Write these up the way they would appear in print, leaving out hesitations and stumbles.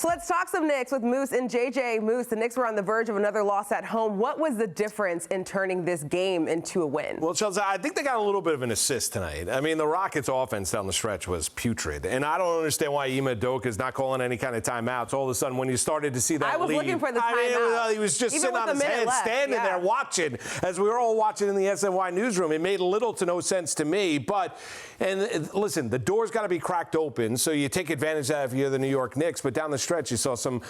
So let's talk some Knicks with Moose and JJ. Moose, the Knicks were on the verge of another loss at home. What was the difference in turning this game into a win? Well, Chelsea, I think they got a little bit of an assist tonight. I mean, the Rockets' offense down the stretch was putrid. And I don't understand why Ime Udoka is not calling any kind of timeouts. All of a sudden, when you started to see that I was lead, looking for the timeout. He was just Even sitting on his head, standing there watching, as we were all watching in the SNY newsroom. It made little to no sense to me. But, and listen, the door's got to be cracked open, so you take advantage of that if you're the New York Knicks. But down the stretch, you saw some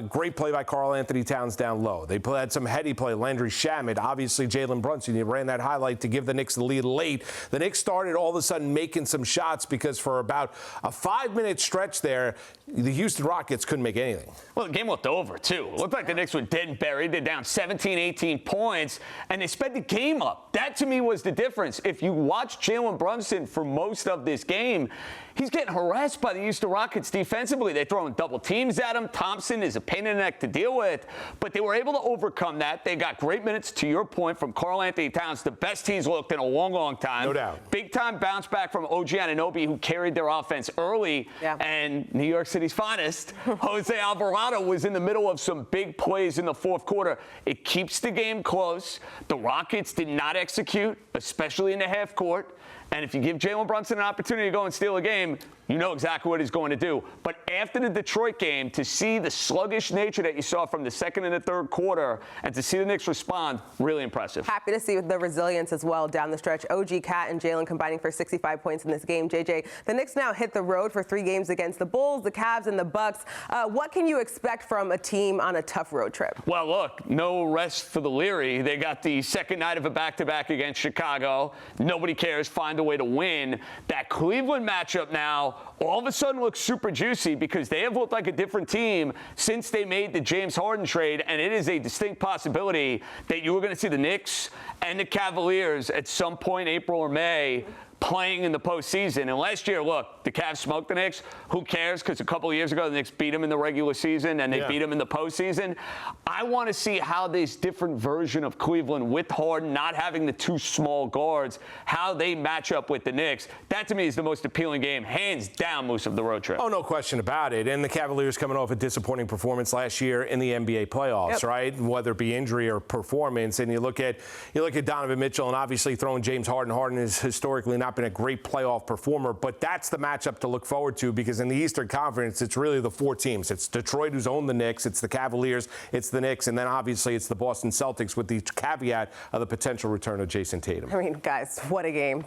great play by Karl-Anthony Towns down low. They had some heady play. Landry Shamet, obviously Jalen Brunson. You ran that highlight to give the Knicks the lead late. The Knicks started all of a sudden making some shots because for about a 5-minute stretch there, the Houston Rockets couldn't make anything. Well, the game looked over, too. It looked like the Knicks were dead and buried. They're down 17, 18 points, and they sped the game up. That, to me, was the difference. If you watch Jalen Brunson for most of this game, he's getting harassed by the Houston Rockets defensively. They're throwing double teams at him. Thompson is a pain in the neck to deal with, but they were able to overcome that. They got great minutes, to your point, from Karl-Anthony Towns, the best he's looked in a long, long time. No doubt. Big-time bounce back from OG Anunoby, who carried their offense early, and New York City's finest, Jose Alvarado, was in the middle of some big plays in the fourth quarter. It keeps the game close. The Rockets did not execute, especially in the half court. And if you give Jalen Brunson an opportunity to go and steal a game, you know exactly what he's going to do. But after the Detroit game, to see the sluggish nature that you saw from the second and the third quarter and to see the Knicks respond, really impressive. Happy to see the resilience as well down the stretch. OG, Cat, and Jalen combining for 65 points in this game. JJ, the Knicks now hit the road for 3 games against the Bulls, the Cavs, and the Bucks. What can you expect from a team on a tough road trip? Well, look, no rest for the Leary. They got the second night of a back-to-back against Chicago. Nobody cares. Find a way to win. That Cleveland matchup now all of a sudden looks super juicy because they have looked like a different team since they made the James Harden trade, and it is a distinct possibility that you were going to see the Knicks and the Cavaliers at some point, April or May, playing in the postseason. And last year, look, the Cavs smoked the Knicks. Who cares? Because a couple of years ago, the Knicks beat them in the regular season, and they beat them in the postseason. I want to see how this different version of Cleveland, with Harden not having the 2 small guards, how they match up with the Knicks. That, to me, is the most appealing game, hands down, Moose, of the road trip. Oh, no question about it. And the Cavaliers coming off a disappointing performance last year in the NBA playoffs, right? Whether it be injury or performance. And you look at Donovan Mitchell, and obviously throwing James Harden. Harden has historically not been a great playoff performer, but that's the matchup to look forward to because in the Eastern Conference, it's really the 4 teams. It's Detroit, who's owned the Knicks. It's the Cavaliers. It's the Knicks. And then obviously it's the Boston Celtics with the caveat of the potential return of Jason Tatum. I mean, guys, what a game.